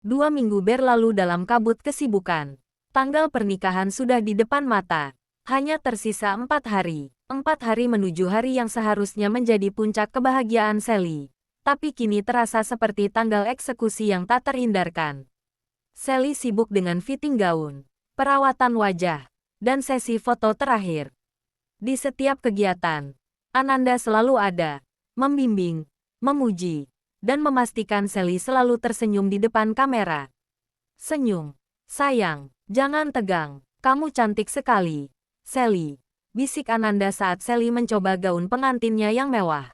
2 minggu berlalu dalam kabut kesibukan. Tanggal pernikahan sudah di depan mata. Hanya tersisa 4 hari. 4 hari menuju hari yang seharusnya menjadi puncak kebahagiaan Sally. Tapi kini terasa seperti tanggal eksekusi yang tak terhindarkan. Sally sibuk dengan fitting gaun, perawatan wajah, dan sesi foto terakhir. Di setiap kegiatan, Ananda selalu ada, membimbing, memuji, dan memastikan Sally selalu tersenyum di depan kamera. Senyum. Sayang, jangan tegang. Kamu cantik sekali, Sally. Bisik Ananda saat Sally mencoba gaun pengantinnya yang mewah.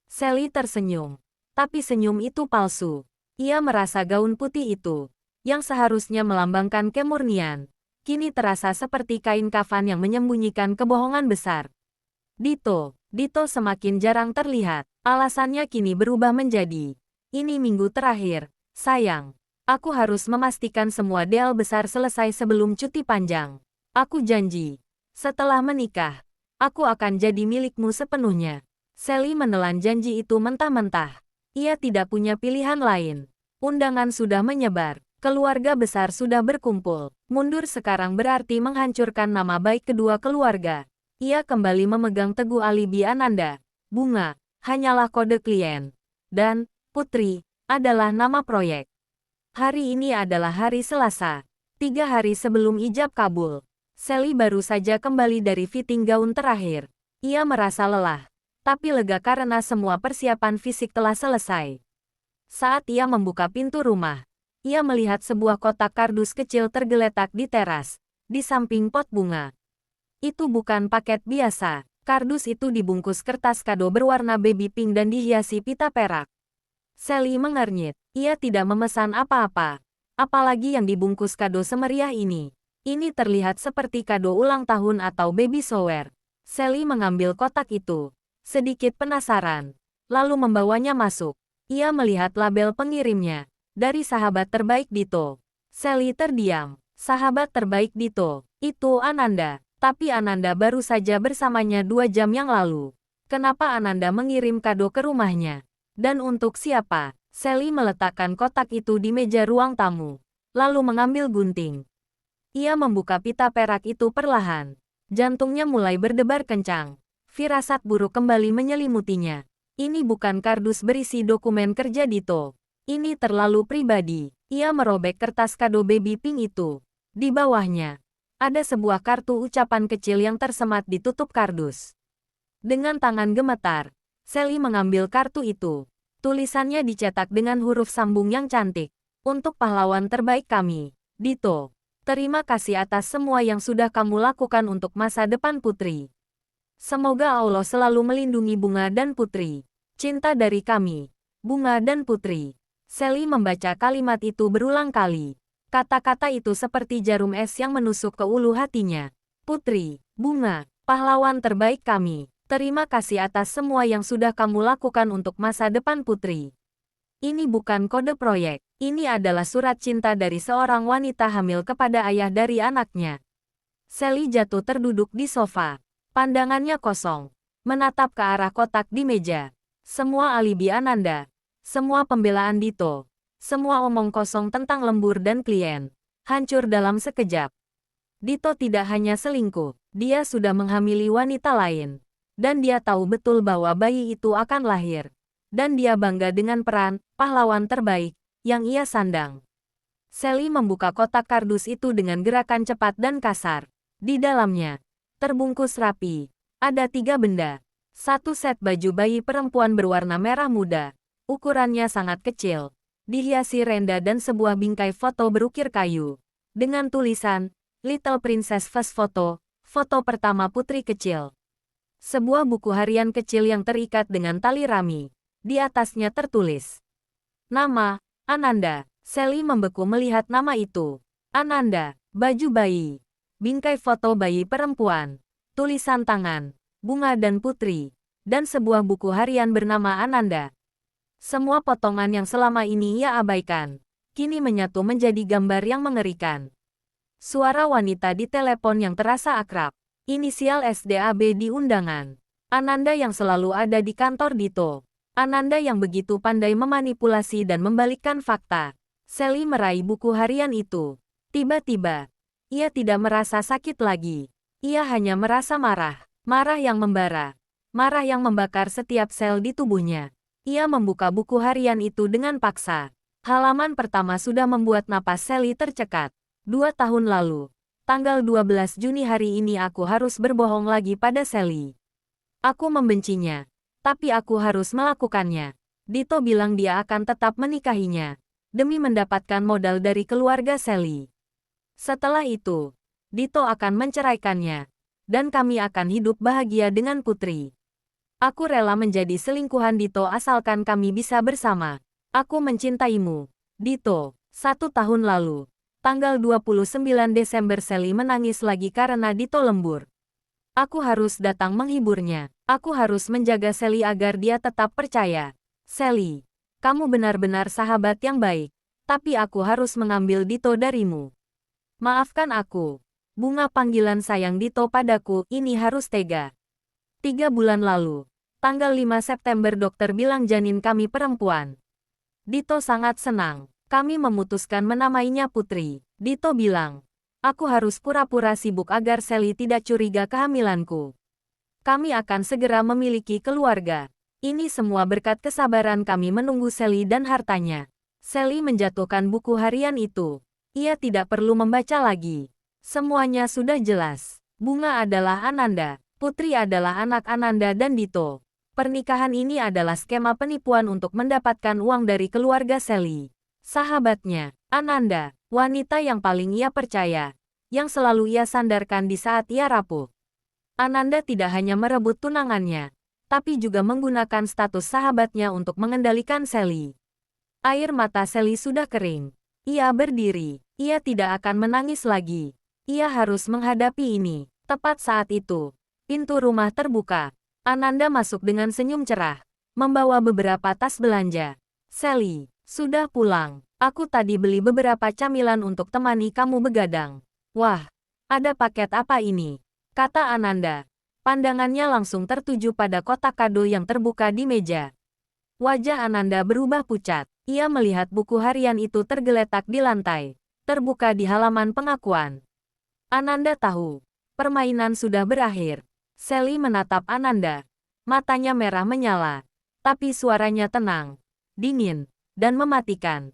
Sally tersenyum. Tapi senyum itu palsu. Ia merasa gaun putih itu, yang seharusnya melambangkan kemurnian, kini terasa seperti kain kafan yang menyembunyikan kebohongan besar. Dito semakin jarang terlihat. Alasannya kini berubah menjadi, ini minggu terakhir, sayang. Aku harus memastikan semua deal besar selesai sebelum cuti panjang. Aku janji, setelah menikah, aku akan jadi milikmu sepenuhnya. Sally menelan janji itu mentah-mentah. Ia tidak punya pilihan lain. Undangan sudah menyebar, keluarga besar sudah berkumpul. Mundur sekarang berarti menghancurkan nama baik kedua keluarga. Ia kembali memegang teguh alibi Ananda. Bunga hanyalah kode klien, dan Putri adalah nama proyek. Hari ini adalah hari Selasa, 3 hari sebelum ijab kabul. Sally baru saja kembali dari fitting gaun terakhir. Ia merasa lelah, tapi lega karena semua persiapan fisik telah selesai. Saat ia membuka pintu rumah, ia melihat sebuah kotak kardus kecil tergeletak di teras, di samping pot bunga. Itu bukan paket biasa. Kardus itu dibungkus kertas kado berwarna baby pink dan dihiasi pita perak. Sally mengernyit. Ia tidak memesan apa-apa. Apalagi yang dibungkus kado semeriah ini. Ini terlihat seperti kado ulang tahun atau baby shower. Sally mengambil kotak itu. Sedikit penasaran. Lalu membawanya masuk. Ia melihat label pengirimnya. Dari sahabat terbaik Dito. Sally terdiam. Sahabat terbaik Dito. Itu Ananda. Tapi Ananda baru saja bersamanya 2 jam yang lalu. Kenapa Ananda mengirim kado ke rumahnya? Dan untuk siapa? Sally meletakkan kotak itu di meja ruang tamu. Lalu mengambil gunting. Ia membuka pita perak itu perlahan. Jantungnya mulai berdebar kencang. Firasat buruk kembali menyelimutinya. Ini bukan kardus berisi dokumen kerja Dito. Ini terlalu pribadi. Ia merobek kertas kado baby pink itu. Di bawahnya ada sebuah kartu ucapan kecil yang tersemat di tutup kardus. Dengan tangan gemetar, Sally mengambil kartu itu. Tulisannya dicetak dengan huruf sambung yang cantik. Untuk pahlawan terbaik kami, Dito. Terima kasih atas semua yang sudah kamu lakukan untuk masa depan Putri. Semoga Allah selalu melindungi Bunga dan Putri. Cinta dari kami, Bunga dan Putri. Sally membaca kalimat itu berulang kali. Kata-kata itu seperti jarum es yang menusuk ke ulu hatinya. Putri, Bunga, pahlawan terbaik kami. Terima kasih atas semua yang sudah kamu lakukan untuk masa depan Putri. Ini bukan kode proyek. Ini adalah surat cinta dari seorang wanita hamil kepada ayah dari anaknya. Sally jatuh terduduk di sofa. Pandangannya kosong. Menatap ke arah kotak di meja. Semua alibi Ananda. Semua pembelaan Dito. Semua omong kosong tentang lembur dan klien, hancur dalam sekejap. Dito tidak hanya selingkuh, dia sudah menghamili wanita lain. Dan dia tahu betul bahwa bayi itu akan lahir. Dan dia bangga dengan peran pahlawan terbaik yang ia sandang. Sally membuka kotak kardus itu dengan gerakan cepat dan kasar. Di dalamnya, terbungkus rapi, ada 3 benda. 1 set baju bayi perempuan berwarna merah muda. Ukurannya sangat kecil. Dihiasi renda dan sebuah bingkai foto berukir kayu. Dengan tulisan, Little Princess First Photo, foto pertama putri kecil. Sebuah buku harian kecil yang terikat dengan tali rami. Di atasnya tertulis nama, Ananda. Sally membeku melihat nama itu. Ananda, baju bayi. Bingkai foto bayi perempuan. Tulisan tangan, Bunga dan Putri. Dan sebuah buku harian bernama Ananda. Semua potongan yang selama ini ia abaikan, kini menyatu menjadi gambar yang mengerikan. Suara wanita di telepon yang terasa akrab. Inisial SDAB di undangan. Ananda yang selalu ada di kantor Dito. Ananda yang begitu pandai memanipulasi dan membalikkan fakta. Sally meraih buku harian itu. Tiba-tiba, ia tidak merasa sakit lagi. Ia hanya merasa marah. Marah yang membara. Marah yang membakar setiap sel di tubuhnya. Ia membuka buku harian itu dengan paksa. Halaman pertama sudah membuat napas Sally tercekat. 2 tahun lalu. Tanggal 12 Juni hari ini aku harus berbohong lagi pada Sally. Aku membencinya. Tapi aku harus melakukannya. Dito bilang dia akan tetap menikahinya. Demi mendapatkan modal dari keluarga Sally. Setelah itu, Dito akan menceraikannya. Dan kami akan hidup bahagia dengan Putri. Aku rela menjadi selingkuhan Dito asalkan kami bisa bersama. Aku mencintaimu. Dito, 1 tahun lalu. Tanggal 29 Desember Sally menangis lagi karena Dito lembur. Aku harus datang menghiburnya. Aku harus menjaga Sally agar dia tetap percaya. Sally, kamu benar-benar sahabat yang baik. Tapi aku harus mengambil Dito darimu. Maafkan aku. Bunga panggilan sayang Dito padaku ini harus tega. 3 bulan lalu. Tanggal 5 September dokter bilang janin kami perempuan. Dito sangat senang. Kami memutuskan menamainya Putri. Dito bilang, aku harus pura-pura sibuk agar Sally tidak curiga kehamilanku. Kami akan segera memiliki keluarga. Ini semua berkat kesabaran kami menunggu Sally dan hartanya. Sally menjatuhkan buku harian itu. Ia tidak perlu membaca lagi. Semuanya sudah jelas. Bunga adalah Ananda. Putri adalah anak Ananda dan Dito. Pernikahan ini adalah skema penipuan untuk mendapatkan uang dari keluarga Sally. Sahabatnya, Ananda, wanita yang paling ia percaya, yang selalu ia sandarkan di saat ia rapuh. Ananda tidak hanya merebut tunangannya, tapi juga menggunakan status sahabatnya untuk mengendalikan Sally. Air mata Sally sudah kering. Ia berdiri. Ia tidak akan menangis lagi. Ia harus menghadapi ini. Tepat saat itu, pintu rumah terbuka. Ananda masuk dengan senyum cerah, membawa beberapa tas belanja. Sally, sudah pulang. Aku tadi beli beberapa camilan untuk temani kamu begadang. Wah, ada paket apa ini? Kata Ananda. Pandangannya langsung tertuju pada kotak kado yang terbuka di meja. Wajah Ananda berubah pucat. Ia melihat buku harian itu tergeletak di lantai, terbuka di halaman pengakuan. Ananda tahu, permainan sudah berakhir. Sally menatap Ananda. Matanya merah menyala, tapi suaranya tenang, dingin, dan mematikan.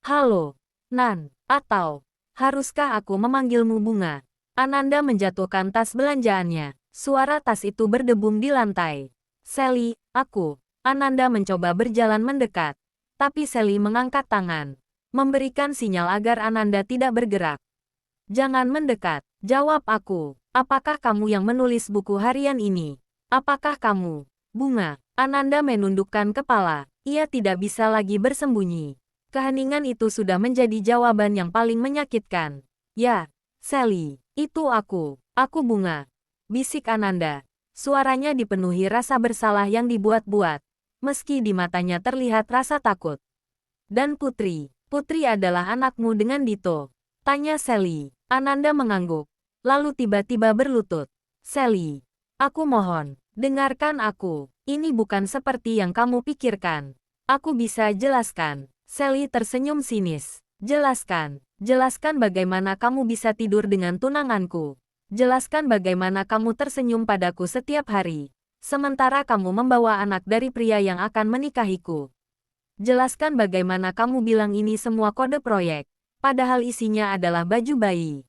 Halo, Nan, atau haruskah aku memanggilmu Bunga? Ananda menjatuhkan tas belanjaannya. Suara tas itu berdebum di lantai. Sally, aku. Ananda mencoba berjalan mendekat, tapi Sally mengangkat tangan, memberikan sinyal agar Ananda tidak bergerak. Jangan mendekat, jawab aku. Apakah kamu yang menulis buku harian ini? Apakah kamu, Bunga? Ananda menundukkan kepala. Ia tidak bisa lagi bersembunyi. Keheningan itu sudah menjadi jawaban yang paling menyakitkan. Ya, Sally, itu aku. Aku Bunga. Bisik Ananda. Suaranya dipenuhi rasa bersalah yang dibuat-buat, meski di matanya terlihat rasa takut. Dan Putri adalah anakmu dengan Dito? Tanya Sally. Ananda mengangguk, lalu tiba-tiba berlutut. Sally, aku mohon, dengarkan aku. Ini bukan seperti yang kamu pikirkan. Aku bisa jelaskan. Sally tersenyum sinis. Jelaskan. Jelaskan bagaimana kamu bisa tidur dengan tunanganku. Jelaskan bagaimana kamu tersenyum padaku setiap hari, sementara kamu membawa anak dari pria yang akan menikahiku. Jelaskan bagaimana kamu bilang ini semua kode proyek, padahal isinya adalah baju bayi.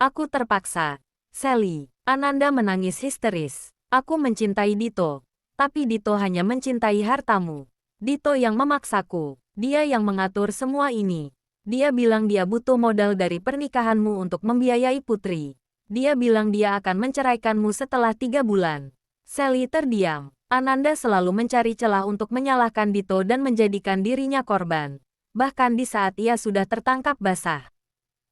Aku terpaksa. Sally, Ananda menangis histeris. Aku mencintai Dito, tapi Dito hanya mencintai hartamu. Dito yang memaksaku. Dia yang mengatur semua ini. Dia bilang dia butuh modal dari pernikahanmu untuk membiayai Putri. Dia bilang dia akan menceraikanmu setelah 3 bulan. Sally terdiam. Ananda selalu mencari celah untuk menyalahkan Dito dan menjadikan dirinya korban. Bahkan di saat ia sudah tertangkap basah.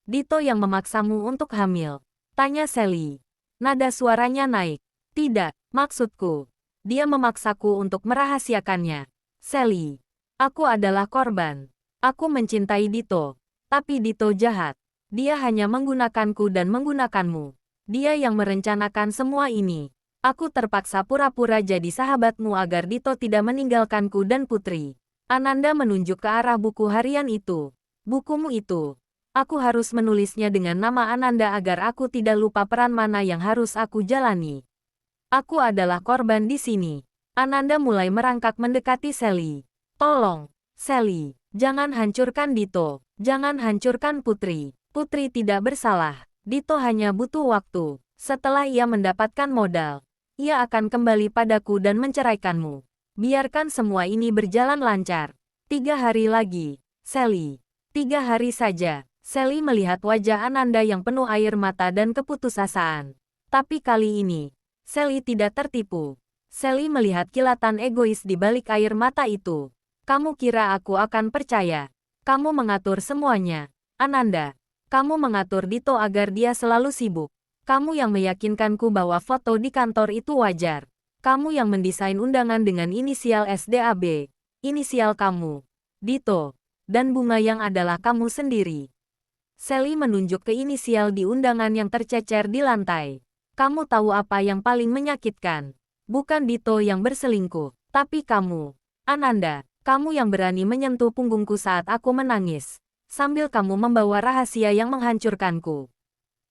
Dito yang memaksamu untuk hamil? Tanya Sally. Nada suaranya naik. Tidak, maksudku. Dia memaksaku untuk merahasiakannya. Sally, aku adalah korban. Aku mencintai Dito. Tapi Dito jahat. Dia hanya menggunakanku dan menggunakanmu. Dia yang merencanakan semua ini. Aku terpaksa pura-pura jadi sahabatmu agar Dito tidak meninggalkanku dan Putri. Ananda menunjuk ke arah buku harian itu. Bukumu itu. Aku harus menulisnya dengan nama Ananda agar aku tidak lupa peran mana yang harus aku jalani. Aku adalah korban di sini. Ananda mulai merangkak mendekati Sally. Tolong, Sally, jangan hancurkan Dito. Jangan hancurkan Putri. Putri tidak bersalah. Dito hanya butuh waktu. Setelah ia mendapatkan modal, ia akan kembali padaku dan menceraikanmu. Biarkan semua ini berjalan lancar. 3 hari lagi, Sally. 3 hari saja. Sally melihat wajah Ananda yang penuh air mata dan keputusasaan. Tapi kali ini, Sally tidak tertipu. Sally melihat kilatan egois di balik air mata itu. Kamu kira aku akan percaya? Kamu mengatur semuanya. Ananda, kamu mengatur Dito agar dia selalu sibuk. Kamu yang meyakinkanku bahwa foto di kantor itu wajar. Kamu yang mendesain undangan dengan inisial SDAB. Inisial kamu, Dito, dan bunga yang adalah kamu sendiri. Sally menunjuk ke inisial di undangan yang tercecer di lantai. Kamu tahu apa yang paling menyakitkan? Bukan Dito yang berselingkuh, tapi kamu. Ananda, kamu yang berani menyentuh punggungku saat aku menangis. Sambil kamu membawa rahasia yang menghancurkanku.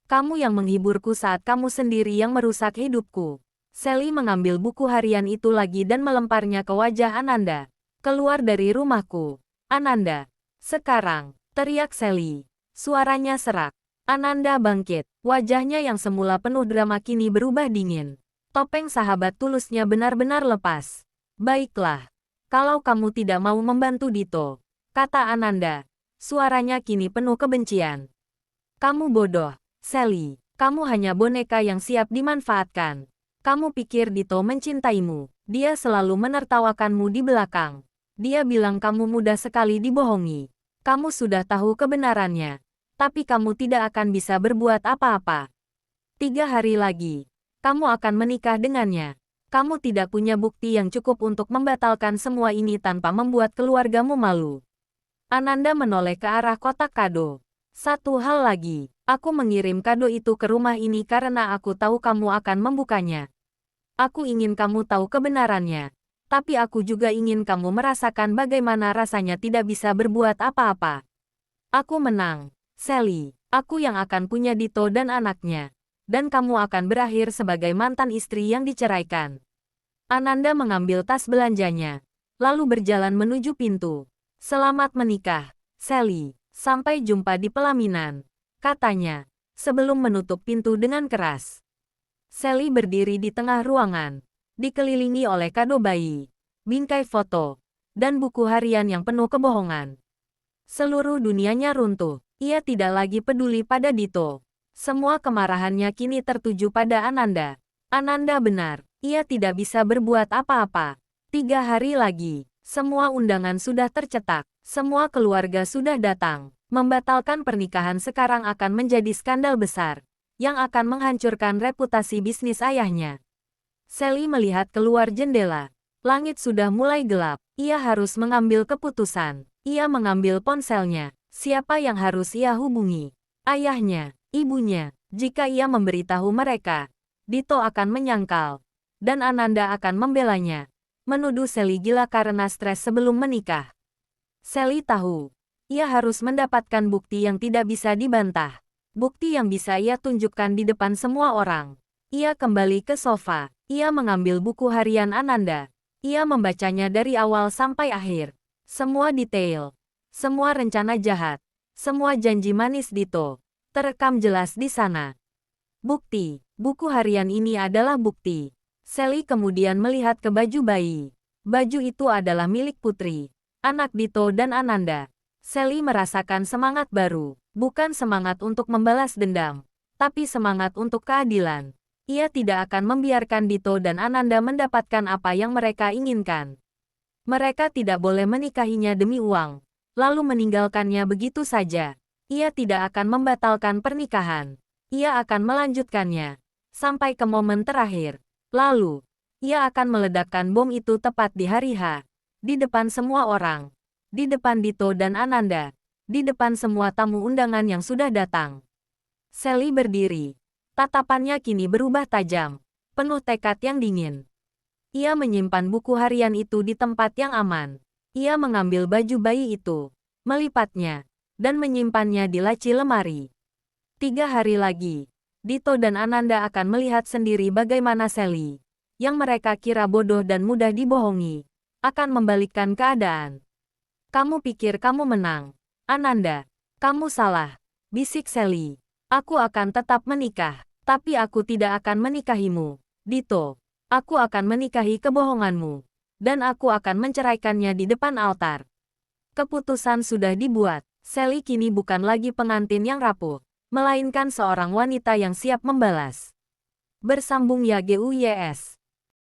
Kamu yang menghiburku saat kamu sendiri yang merusak hidupku. Sally mengambil buku harian itu lagi dan melemparnya ke wajah Ananda. Keluar dari rumahku. Ananda. Sekarang, teriak Sally. Suaranya serak. Ananda bangkit. Wajahnya yang semula penuh drama kini berubah dingin. Topeng sahabat tulusnya benar-benar lepas. Baiklah. Kalau kamu tidak mau membantu Dito, kata Ananda. Suaranya kini penuh kebencian. Kamu bodoh, Sally. Kamu hanya boneka yang siap dimanfaatkan. Kamu pikir Dito mencintaimu. Dia selalu menertawakanmu di belakang. Dia bilang kamu mudah sekali dibohongi. Kamu sudah tahu kebenarannya. Tapi kamu tidak akan bisa berbuat apa-apa. 3 hari lagi, kamu akan menikah dengannya. Kamu tidak punya bukti yang cukup untuk membatalkan semua ini tanpa membuat keluargamu malu. Ananda menoleh ke arah kotak kado. Satu hal lagi, aku mengirim kado itu ke rumah ini karena aku tahu kamu akan membukanya. Aku ingin kamu tahu kebenarannya. Tapi aku juga ingin kamu merasakan bagaimana rasanya tidak bisa berbuat apa-apa. Aku menang. Sally, aku yang akan punya Dito dan anaknya. Dan kamu akan berakhir sebagai mantan istri yang diceraikan. Ananda mengambil tas belanjanya, lalu berjalan menuju pintu. Selamat menikah, Sally. Sampai jumpa di pelaminan, katanya, sebelum menutup pintu dengan keras. Sally berdiri di tengah ruangan, dikelilingi oleh kado bayi, bingkai foto, dan buku harian yang penuh kebohongan. Seluruh dunianya runtuh. Ia tidak lagi peduli pada Dito. Semua kemarahannya kini tertuju pada Ananda. Ananda benar, ia tidak bisa berbuat apa-apa. 3 hari lagi, semua undangan sudah tercetak. Semua keluarga sudah datang. Membatalkan pernikahan sekarang akan menjadi skandal besar, yang akan menghancurkan reputasi bisnis ayahnya. Sally melihat keluar jendela. Langit sudah mulai gelap. Ia harus mengambil keputusan. Ia mengambil ponselnya. Siapa yang harus ia hubungi? Ayahnya, ibunya. Jika ia memberitahu mereka, Dito akan menyangkal. Dan Ananda akan membelanya. Menuduh Sally gila karena stres sebelum menikah. Sally tahu, ia harus mendapatkan bukti yang tidak bisa dibantah. Bukti yang bisa ia tunjukkan di depan semua orang. Ia kembali ke sofa. Ia mengambil buku harian Ananda. Ia membacanya dari awal sampai akhir. Semua detail. Semua rencana jahat, semua janji manis Dito, terekam jelas di sana. Bukti, buku harian ini adalah bukti. Sally kemudian melihat ke baju bayi. Baju itu adalah milik Putri, anak Dito dan Ananda. Sally merasakan semangat baru, bukan semangat untuk membalas dendam, tapi semangat untuk keadilan. Ia tidak akan membiarkan Dito dan Ananda mendapatkan apa yang mereka inginkan. Mereka tidak boleh menikahinya demi uang, lalu meninggalkannya begitu saja. Ia tidak akan membatalkan pernikahan. Ia akan melanjutkannya sampai ke momen terakhir. Lalu, ia akan meledakkan bom itu tepat di hari H. Di depan semua orang. Di depan Dito dan Ananda. Di depan semua tamu undangan yang sudah datang. Sally berdiri. Tatapannya kini berubah tajam. Penuh tekad yang dingin. Ia menyimpan buku harian itu di tempat yang aman. Ia mengambil baju bayi itu, melipatnya, dan menyimpannya di laci lemari. 3 hari lagi, Dito dan Ananda akan melihat sendiri bagaimana Sally, yang mereka kira bodoh dan mudah dibohongi, akan membalikkan keadaan. Kamu pikir kamu menang, Ananda? Kamu salah, bisik Sally. Aku akan tetap menikah, tapi aku tidak akan menikahimu, Dito. Aku akan menikahi kebohonganmu, dan aku akan menceraikannya di depan altar. Keputusan sudah dibuat. Sally kini bukan lagi pengantin yang rapuh, melainkan seorang wanita yang siap membalas. Bersambung YGUYS.